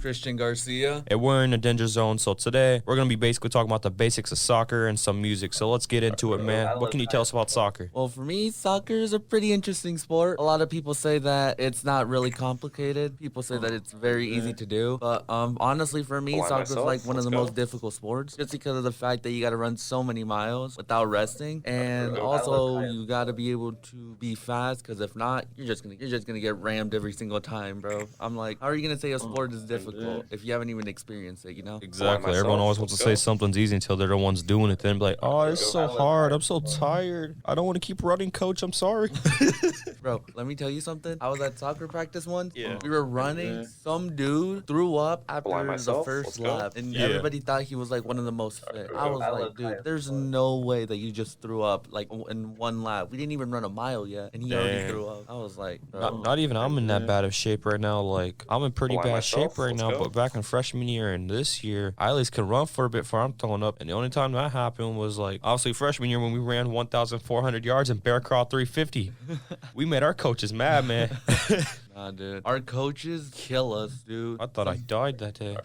Christian Garcia. And we're in the Denger zone. So today, we're going to be basically talking about the basics of soccer and some music. So let's get into it, man. What can you tell us about soccer? Well, for me, soccer is a pretty interesting sport. A lot of people say that it's not really complicated. People say that it's very easy to do. But honestly, for me, soccer is like one of the most difficult sports just because of the fact that you got to run so many miles without resting. And also, you got to be able to be fast because if not, you're just gonna get rammed every single time, bro. I'm like, how are you going to say a sport is difficult if you haven't even experienced it, you know? Exactly. Everyone always wants to say something's easy until they're the ones doing it. Then be like, oh, it's so hard. I'm so tired. I don't want to keep running, coach. I'm sorry. Bro, let me tell you something. I was at soccer practice once. Yeah. We were running. Some dude threw up after the first lap. And everybody thought he was like one of the most fit. I was like, dude, there's no way that you just threw up like in one lap. We didn't even run a mile yet. And he already threw up. I was like, bro. Not even I'm in that bad of shape right now. Like, I'm in pretty bad shape right now. But back in freshman year and this year, I at least could run for a bit before I'm throwing up. And the only time that happened was like, obviously freshman year when we ran 1,400 yards and bear crawl 350. We made our coaches mad, man. Nah, dude. Our coaches kill us, dude. I thought I died that day.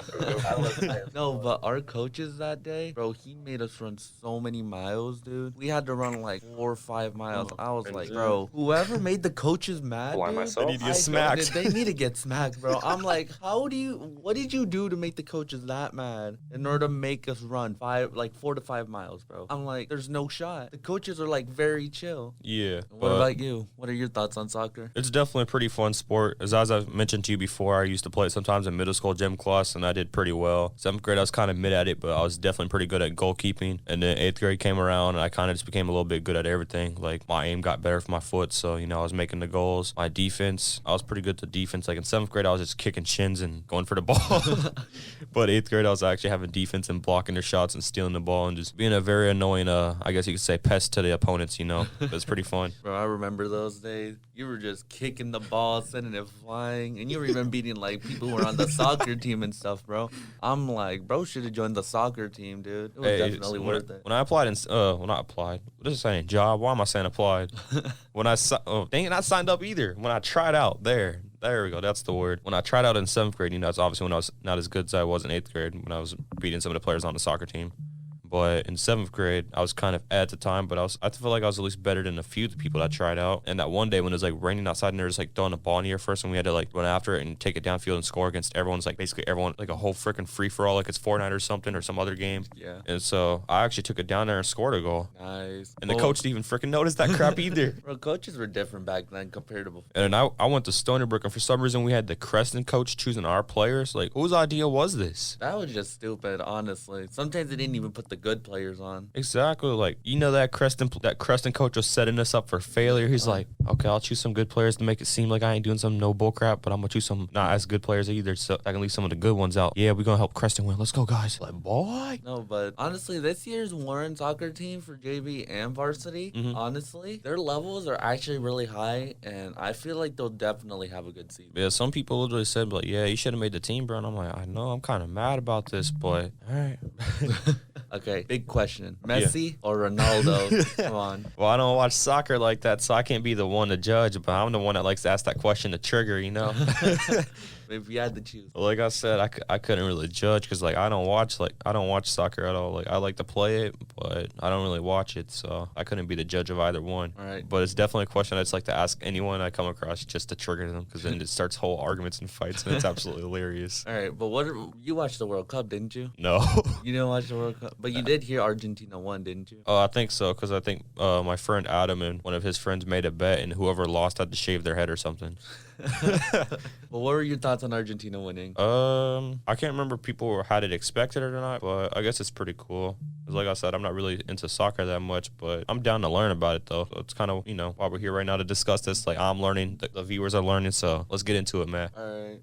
No, but our coaches that day, bro, he made us run so many miles, dude. We had to run like 4 or 5 miles. I was like, bro, whoever made the coaches mad, dude, they need to get smacked. They need to get smacked, bro. I'm like, what did you do to make the coaches that mad in order to make us run 4 to 5 miles, bro? I'm like, there's no shot. The coaches are like very chill. Yeah. What about you? What are your thoughts on soccer? It's definitely a pretty fun sport. As I've mentioned to you before, I used to play it sometimes in middle school gym class, and I did pretty well. 7th grade, I was kind of mid at it, but I was definitely pretty good at goalkeeping. And then 8th grade came around, and I kind of just became a little bit good at everything. Like, my aim got better for my foot, so, I was making the goals. My defense, I was pretty good to defense. Like, in 7th grade, I was just kicking shins and going for the ball. But 8th grade, I was actually having defense and blocking their shots and stealing the ball and just being a very annoying, I guess you could say, pest to the opponents, It was pretty fun. Bro, I remember those days. You were just kicking the ball, sending it flying, and you were even beating, like, people who were on the soccer team and stuff, bro. I'm like, bro should have joined the soccer team, dude. It was definitely worth it. When I applied what is it saying? Job? Why am I saying applied? Not signed up either. When I tried out, there we go. That's the word. When I tried out in 7th grade, that's obviously when I was not as good as I was in 8th grade when I was beating some of the players on the soccer team. But in 7th grade, I was kind of at the time, but I feel like I was at least better than a few of the people that tried out. And that one day when it was like raining outside and they were just like throwing the ball in the air first, and we had to like run after it and take it downfield and score against everyone's like basically everyone, like a whole freaking free for all, like it's Fortnite or something or some other game. Yeah. And so I actually took it down there and scored a goal. Nice. And the coach didn't even freaking notice that crap either. Bro, coaches were different back then compared to before. And then I went to Stony Brook, and for some reason we had the Creston coach choosing our players. Like, whose idea was this? That was just stupid, honestly. Sometimes they didn't even put the good players on. Exactly. Like, that Creston coach was setting us up for failure. He's like, okay, I'll choose some good players to make it seem like I ain't doing some no bull crap, but I'm gonna choose some not as good players either, so I can leave some of the good ones out. Yeah, we're gonna help Creston win. Let's go, guys. Like, boy. No, but honestly, this year's Warren soccer team for JV and varsity, honestly, their levels are actually really high, and I feel like they'll definitely have a good season. Yeah, some people literally said, like, yeah, you should have made the team, bro. And I'm like, I know, I'm kind of mad about this, but all right. Okay, big question. Messi or Ronaldo? Come on. Well, I don't watch soccer like that, so I can't be the one to judge, but I'm the one that likes to ask that question to trigger, If you had to choose. Like I said, I couldn't really judge because I don't watch soccer at all. Like, I like to play it, but I don't really watch it, so I couldn't be the judge of either one. All right. But it's definitely a question I'd just like to ask anyone I come across just to trigger them, because then it starts whole arguments and fights, and it's absolutely hilarious. All right, but you watched the World Cup, didn't you? No. You didn't watch the World Cup, but you did hear Argentina won, didn't you? Oh, I think so, because I think my friend Adam and one of his friends made a bet, and whoever lost had to shave their head or something. Well, what were your thoughts on Argentina winning? I can't remember people had it expected or not, but I guess it's pretty cool. Because like I said, I'm not really into soccer that much, but I'm down to learn about it, though. So it's kind of, why we're here right now to discuss this. Like, I'm learning, the viewers are learning, so let's get into it, man. All right.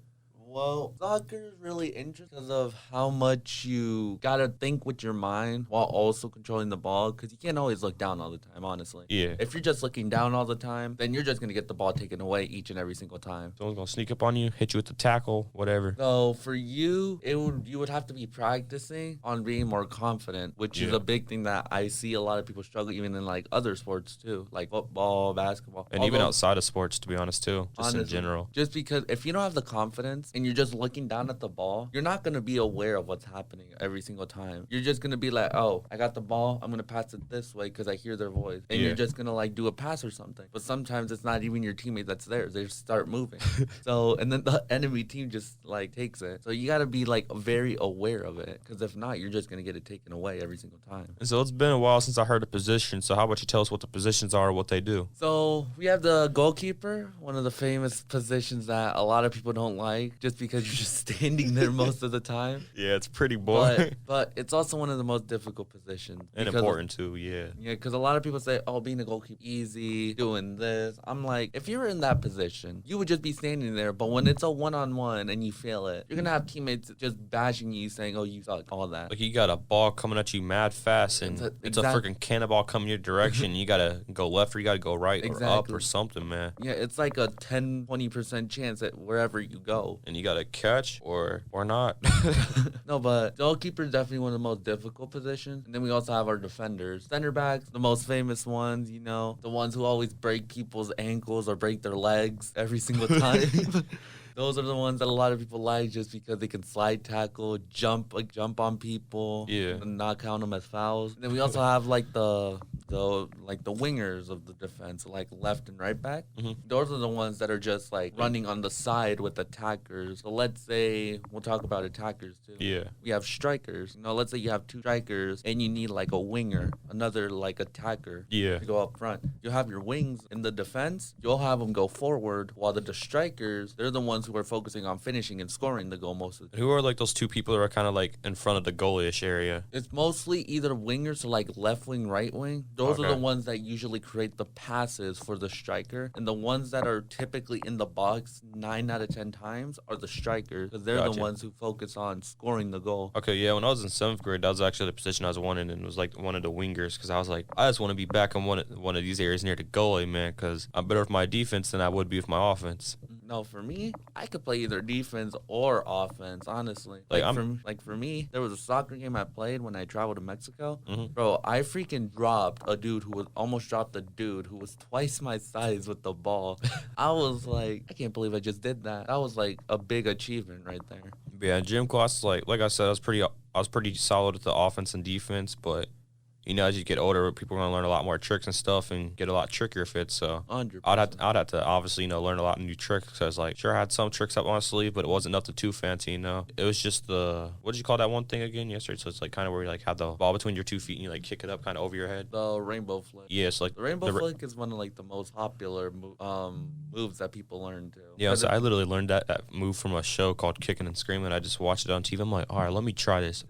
Well, soccer is really interesting because of how much you got to think with your mind while also controlling the ball, because you can't always look down all the time, honestly. Yeah. If you're just looking down all the time, then you're just going to get the ball taken away each and every single time. Someone's going to sneak up on you, hit you with the tackle, whatever. So for you, you would have to be practicing on being more confident, which is a big thing that I see a lot of people struggle even in like other sports too, like football, basketball. And even outside of sports, to be honest, too, just in general. Just because if you don't have the confidence and you're just looking down at the ball, you're not going to be aware of what's happening every single time. You're just going to be like, oh, I got the ball. I'm going to pass it this way because I hear their voice. And you're just going to like do a pass or something. But sometimes it's not even your teammate that's there. They just start moving. And then the enemy team just like takes it. So you got to be like very aware of it, because if not, you're just going to get it taken away every single time. And so it's been a while since I heard a position. So how about you tell us what the positions are, what they do? So we have the goalkeeper, one of the famous positions that a lot of people don't like just because you're just standing there most of the time. Yeah, it's pretty boring. But it's also one of the most difficult positions. And important too, yeah. Yeah, because a lot of people say, oh, being a goalkeeper, easy, doing this. I'm like, if you were in that position, you would just be standing there. But when it's a one-on-one and you fail it, you're going to have teammates just bashing you, saying, oh, you suck, all that. Like you got a ball coming at you mad fast, and it's a freaking cannonball coming your direction. You got to go left or you got to go right or up or something, man. Yeah, it's like a 10-20% chance at wherever you go. And you got to catch or not. No, but goalkeeper is definitely one of the most difficult positions. And then we also have our defenders. Center backs, the most famous ones, you know, the ones who always break people's ankles or break their legs every single time. Those are the ones that a lot of people like just because they can slide tackle, jump on people, and not count them as fouls. And then we also have like the wingers of the defense, like left and right back. Those are the ones that are just like running on the side with attackers. So let's say we'll talk about attackers too. Yeah. We have strikers. You know, let's say you have 2 strikers and you need like a winger, another like attacker to go up front. You'll have your wings in the defense. You'll have them go forward, while the strikers, they're the ones who are focusing on finishing and scoring the goal most of the time. Who are like those 2 people that are kind of like in front of the goalie-ish area? It's mostly either wingers, so like left wing, right wing. Those are the ones that usually create the passes for the striker. And the ones that are typically in the box 9 out of 10 times are the strikers, because they're the ones who focus on scoring the goal. Okay, yeah, when I was in 7th grade, that was actually the position I was wanting, and it was like one of the wingers, because I was like, I just want to be back in one of these areas near the goalie, man, because I'm better with my defense than I would be with my offense. No, for me, I could play either defense or offense, honestly. For me, there was a soccer game I played when I traveled to Mexico. Bro, I freaking dropped a dude who was twice my size with the ball. I was like, I can't believe I just did that. That was like a big achievement right there. Yeah, gym class, like I said, I was pretty solid with the offense and defense, but you know, as you get older, people are going to learn a lot more tricks and stuff and get a lot trickier fits. So 100%. I'd have to obviously, you know, learn a lot of new tricks. Because like, sure, I had some tricks up my sleeve, but it wasn't nothing too fancy, you know. It was just what did you call that one thing again yesterday? So it's like kind of where you like have the ball between your 2 feet and you like kick it up kind of over your head. The rainbow flick. Yeah, it's like the rainbow flick is one of like the most popular moves that people learn too. Yeah, so I literally learned that move from a show called Kicking and Screaming. I just watched it on TV. I'm like, all right, let me try this.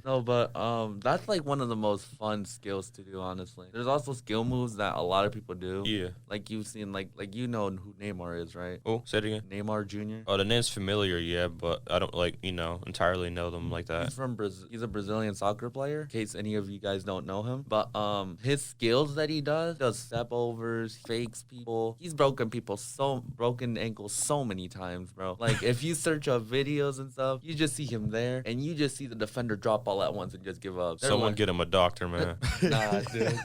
No, but that's like one of the most fun skills to do, honestly. There's also skill moves that a lot of people do. Yeah. Like you've seen, like you know who Neymar is, right? Oh, say it again. Neymar Jr. Oh, the name's familiar, yeah, but I don't entirely know them like that. He's from Brazil. He's a Brazilian soccer player, in case any of you guys don't know him. But his skills that he does step overs, fakes people. He's broken ankles so many times, bro. Like if you search up videos and stuff, you just see him there, and you just see the defender drop all at once and just give up. Someone get him a doctor, man. Nah, dude.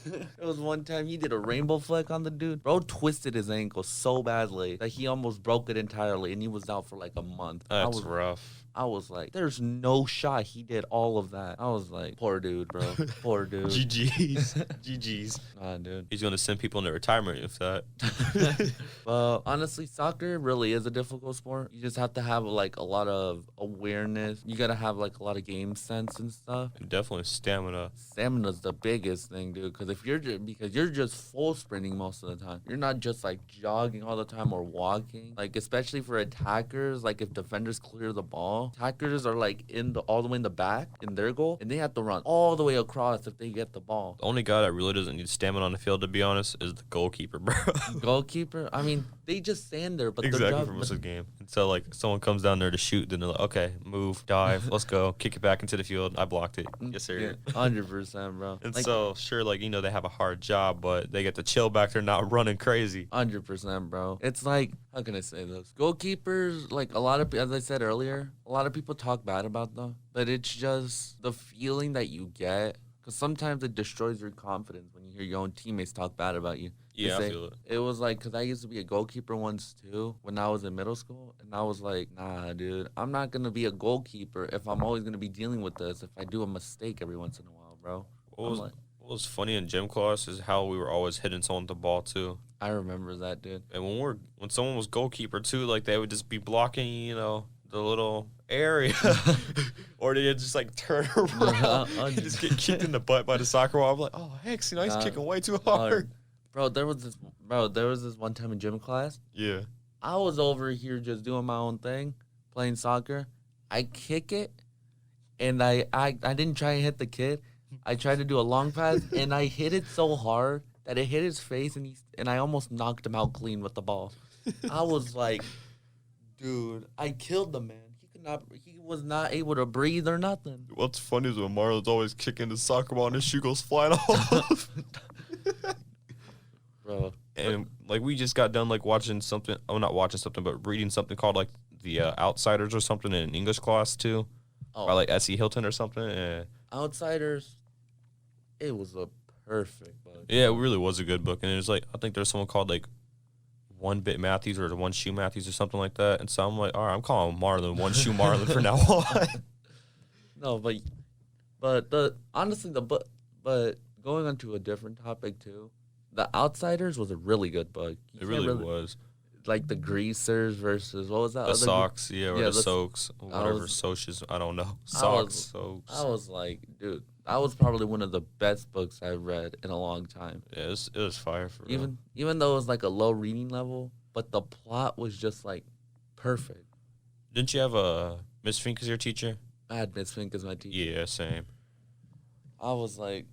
There was one time he did a rainbow flick on the dude. Bro twisted his ankle so badly that he almost broke it entirely, and he was out for like a month. That's rough. I was like, there's no shot he did all of that. I was like, poor dude, bro. Poor dude. GG's. GG's. Nah, dude. He's going to send people into retirement with that. Well, honestly, soccer really is a difficult sport. You just have to have like a lot of awareness. You got to have like a lot of game sense and stuff. And definitely stamina. Stamina's the biggest thing, dude. Because you're just full sprinting most of the time. You're not just like jogging all the time or walking. Like especially for attackers, like if defenders clear the ball, attackers are like all the way in the back in their goal, and they have to run all the way across if they get the ball. The only guy that really doesn't need stamina on the field, to be honest, is the goalkeeper, bro. Goalkeeper? I mean, they just stand there, but exactly for most of the game. And so like someone comes down there to shoot, then they're like, okay, move, dive, let's go, kick it back into the field. I blocked it. Yes, sir. Yeah, 100%, bro. And like, so sure, like they have a hard job, but they get to chill back there, not running crazy. 100%, bro. It's like, how can I say this? Goalkeepers, like as I said earlier, a lot of people talk bad about them, but it's just the feeling that you get, because sometimes it destroys your confidence when you hear your own teammates talk bad about you. Yeah, I feel it. It was like, because I used to be a goalkeeper once too when I was in middle school. And I was like, nah, dude, I'm not going to be a goalkeeper if I'm always going to be dealing with this if I do a mistake every once in a while, bro. What was funny in gym class is how we were always hitting someone with the ball too. I remember that, dude. And when someone was goalkeeper too, like they would just be blocking, the little area, or they'd just like turn around and just get kicked in the butt by the soccer ball. I'm like, oh heck, he's kicking way too hard. Bro, there was this one time in gym class. Yeah. I was over here just doing my own thing, playing soccer. I kick it, and I didn't try and hit the kid. I tried to do a long pass, and I hit it so hard that it hit his face, and I almost knocked him out clean with the ball. I was like, dude, I killed the man. He was not able to breathe or nothing. What's funny is when Marlon's always kicking the soccer ball and his shoe goes flying off. Bro. And like we just got done like watching something. Oh, not watching something, but reading something called like The Outsiders or something in English class too, by like S.E. Hilton or something. Yeah. Outsiders. It was a perfect book. Yeah, it really was a good book, and it was like I think there's someone called like One Bit Matthews or One Shoe Matthews or something like that. And so I'm like, all right, I'm calling Marlon One Shoe Marlon from now on. No, but honestly but going on to a different topic too. The Outsiders was a really good book. It really was. Like the Greasers versus, what was that? The Sox, or the Soaks, whatever Socs, I don't know. Sox. I was like, dude, that was probably one of the best books I've read in a long time. Yeah, it was fire for real. Even though it was like a low reading level, but the plot was just like perfect. Didn't you have Miss Fink as your teacher? I had Miss Fink as my teacher. Yeah, same. I was like,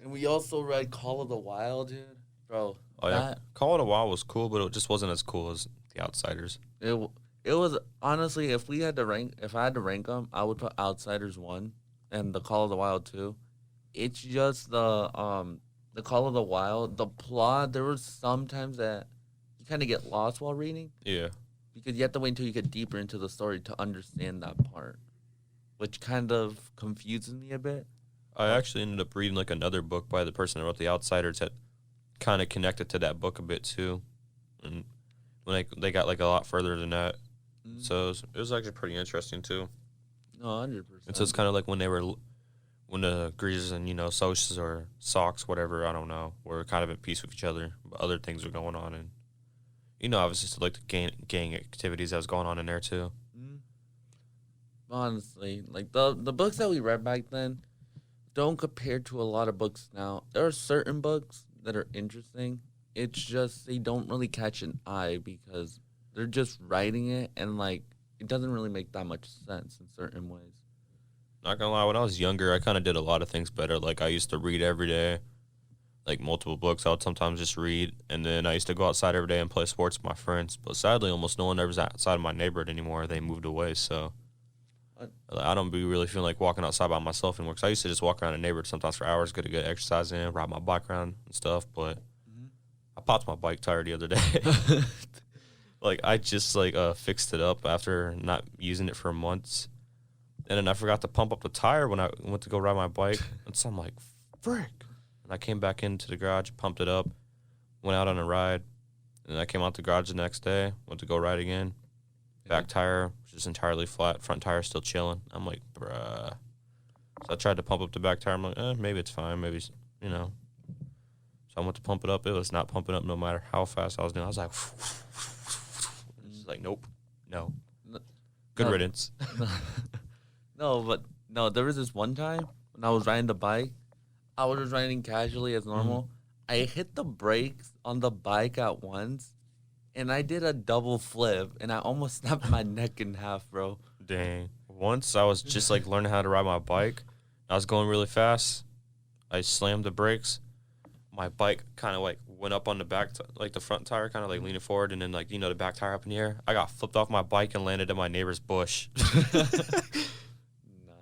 and we also read Call of the Wild, dude. Bro. Oh, yeah. Call of the Wild was cool, but it just wasn't as cool as The Outsiders. It was, honestly, if I had to rank them, I would put Outsiders 1 and the Call of the Wild 2. It's just the Call of the Wild, the plot, there were some times that you kind of get lost while reading. Yeah. Because you have to wait until you get deeper into the story to understand that part, which kind of confuses me a bit. I actually ended up reading like another book by the person that wrote The Outsiders that kind of connected to that book a bit too, and when they got like a lot further than that, so it was actually pretty interesting too. No, 100%. And so it's kind of like when the Greasers and Socs or Sox, whatever, I don't know, were kind of at peace with each other, but other things were going on, and obviously like the gang activities that was going on in there too. Honestly, like the books that we read back then don't compare to a lot of books now. There are certain books that are interesting. It's just they don't really catch an eye because they're just writing it, and like it doesn't really make that much sense in certain ways. Not gonna lie, when I was younger, I kind of did a lot of things better. Like I used to read every day, like multiple books. I would sometimes just read, and then I used to go outside every day and play sports with my friends. But sadly, almost no one ever's outside of my neighborhood anymore. They moved away, so I don't be really feeling like walking outside by myself anymore. Because I used to just walk around the neighborhood sometimes for hours, get a good exercise in, ride my bike around and stuff. But I popped my bike tire the other day. Like I just fixed it up after not using it for months, and then I forgot to pump up the tire when I went to go ride my bike. And so I'm like, frick! And I came back into the garage, pumped it up, went out on a ride, and I came out the garage the next day, went to go ride again. Back tire was just entirely flat. Front tire still chilling. I'm like, bruh. So I tried to pump up the back tire. I'm like, maybe it's fine. Maybe, So I went to pump it up. It was not pumping up no matter how fast I was doing. I was like, it's like, nope, no. Good riddance. No, there was this one time when I was riding the bike. I was just riding casually as normal. I hit the brakes on the bike at once. And I did a double flip, and I almost snapped my neck in half, bro. Dang. Once I was just, learning how to ride my bike. I was going really fast. I slammed the brakes. My bike kind of, went up on the back, the front tire, kind of, leaning forward, and then, the back tire up in the air. I got flipped off my bike and landed in my neighbor's bush.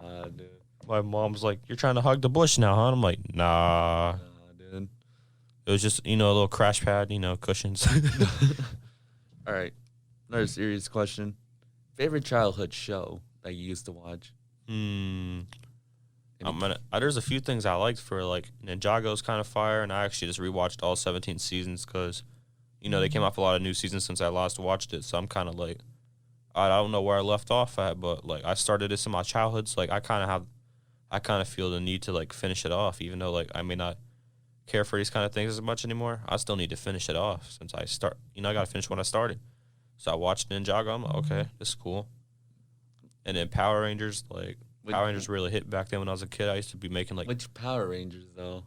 Nah, dude. My mom's like, you're trying to hug the bush now, huh? And I'm like, nah. Nah, dude. It was just, a little crash pad, cushions. All right. Another serious question. Favorite childhood show that you used to watch? There's a few things I liked for like Ninjago's kind of fire, and I actually just rewatched all 17 seasons because, they came off a lot of new seasons since I last watched it. So I'm kind of like, I don't know where I left off at, but like I started this in my childhood, so like I kind of feel the need to like finish it off, even though like I may not care for these kind of things as much anymore. I still need to finish it off since I got to finish when I started. So I watched Ninjago. I'm like, okay, this is cool. And then Power Rangers, like Power Rangers really hit back then when I was a kid. I used to be making like which Power Rangers though.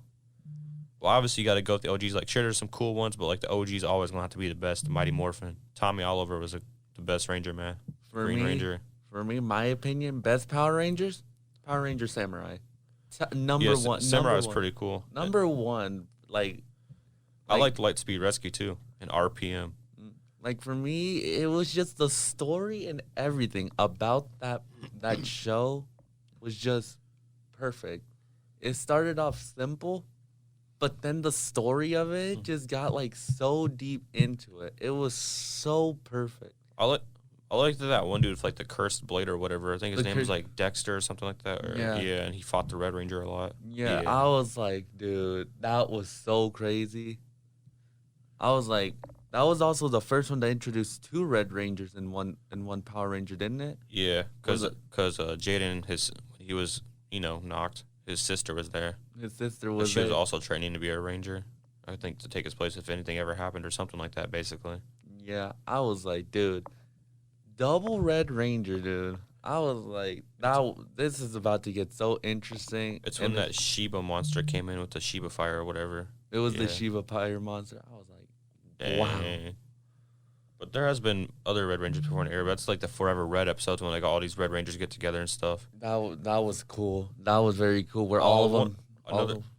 Well, obviously you got to go with the OGs. Like sure, there's some cool ones, but like the OGs always gonna have to be the best. The Mighty Morphin, Tommy Oliver was the best Ranger, man. Green Ranger. For me, my opinion, best Power Rangers, Power Ranger Samurai. Number one. Samurai was pretty cool. Number one, like I liked Lightspeed Rescue too and RPM. Like for me, it was just the story and everything about that show was just perfect. It started off simple, but then the story of it just got like so deep into it. It was so perfect. I liked that one dude with like the cursed blade or whatever. I think his name was like Dexter or something like that. Yeah, and he fought the Red Ranger a lot. Yeah, I was like, dude, that was so crazy. I was like, that was also the first one to introduce two Red Rangers in one Power Ranger, didn't it? Yeah, because Jaden, he was knocked. His sister was there. His sister was. She was also training to be a ranger. I think to take his place if anything ever happened or something like that. Basically. Yeah, I was like, dude. Double Red Ranger, dude. I was like, this is about to get so interesting. It's when that Shiba monster came in with the Shiba fire or whatever. It was the Shiba fire monster. I was like, dang. wow. But there has been other Red Rangers before in the era. That's like the Forever Red episodes when like all these Red Rangers get together and stuff. That was cool. That was very cool. Where all of them.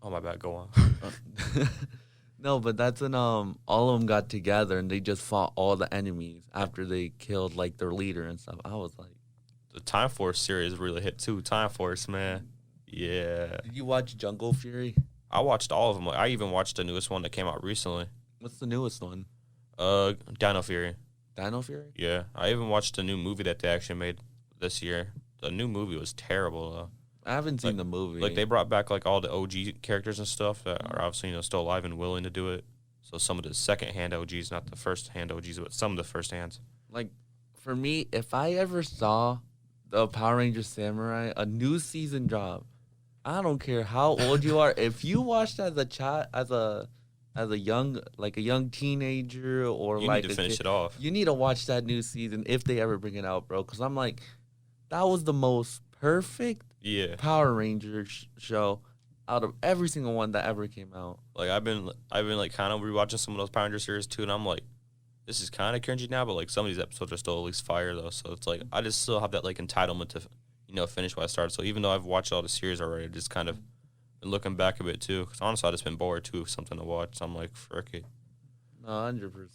Oh my bad. Go on. No, but that's when all of them got together and they just fought all the enemies after they killed like their leader and stuff. I was like, the Time Force series really hit too. Time Force, man. Yeah. Did you watch Jungle Fury? I watched all of them. Like, I even watched the newest one that came out recently. What's the newest one? Dino Fury. Dino Fury? Yeah. I even watched the new movie that they actually made this year. The new movie was terrible though. I haven't seen the movie. Like they brought back like all the OG characters and stuff that are obviously still alive and willing to do it. So some of the second-hand OGs, not the first-hand OGs, but some of the first-hands. Like for me, if I ever saw the Power Rangers Samurai, a new season drop, I don't care how old you are. If you watched as a child, as a young teenager, or you like need to finish it off. You need to watch that new season if they ever bring it out, bro. Because I'm like, that was the most perfect Power Rangers show out of every single one that ever came out. Like I've been like kind of rewatching some of those Power Ranger series too, and I'm like, this is kind of cringy now, but like some of these episodes are still at least fire though. So it's like I just still have that like entitlement to finish what I started. So even though I've watched all the series already, I just kind of been looking back a bit too. Because honestly, I just been bored too of something to watch. So I'm like, frick it. 100%.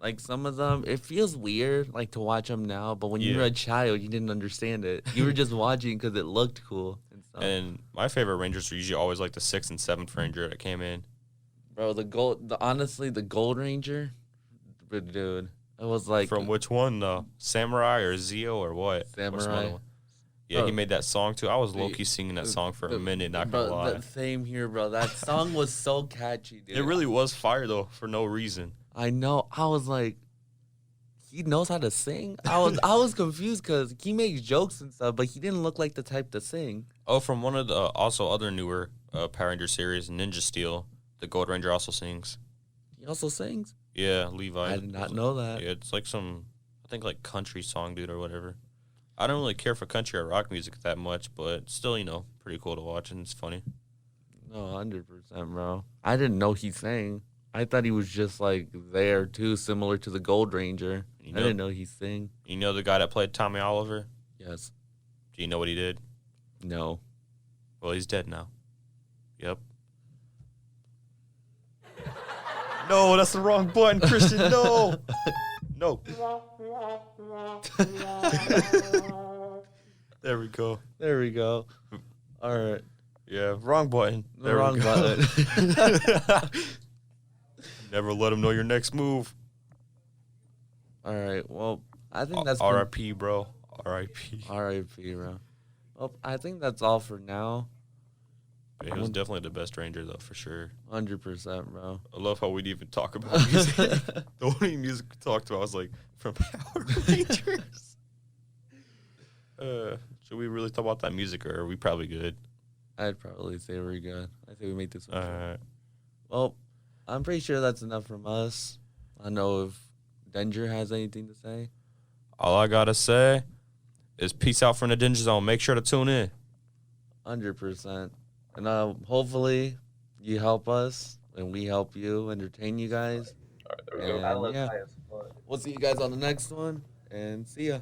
Like some of them, it feels weird like to watch them now, but when you were a child, you didn't understand it. You were just watching because it looked cool and stuff. And my favorite Rangers are usually always like the 6th and 7th Ranger that came in. Bro, the Gold Ranger, dude, it was like from which one though? Samurai or Zeo or what? Samurai. Yeah, he made that song too. I was low-key singing that song for a minute, not gonna lie. Same here, bro. That song was so catchy, dude. It really was fire though, for no reason. I know. I was like, he knows how to sing. I was confused because he makes jokes and stuff, but he didn't look like the type to sing. Oh, from one of the also other newer Power Ranger series, Ninja Steel, the Gold Ranger also sings. He also sings? Yeah, Levi. I did not know that. Yeah, it's like some, I think like country song dude or whatever. I don't really care for country or rock music that much, but still, pretty cool to watch and it's funny. No, 100%, bro. I didn't know he sang. I thought he was just like there too, similar to the Gold Ranger. I didn't know he sang. You know the guy that played Tommy Oliver? Yes. Do you know what he did? No. Well, he's dead now. Yep. No, that's the wrong button, Christian. No. No. There we go. There we go. All right. Yeah, wrong button. Wrong button. Never let him know your next move. All right. Well, I think that's R.I.P., bro. R.I.P. R.I.P., bro. Well, I think that's all for now. Yeah, he was definitely the best Ranger, though, for sure. 100%, bro. I love how we'd even talk about music. The only music we talked about was, like, from Power Rangers. Should we really talk about that music, or are we probably good? I'd probably say we're good. I think we made this one. All right. Well, I'm pretty sure that's enough from us. I don't know if Denger has anything to say. All I got to say is peace out from the Danger Zone. Make sure to tune in. 100%. And hopefully you help us and we help you, entertain you guys. All right, there we go. Yeah. We'll see you guys on the next one, and see ya.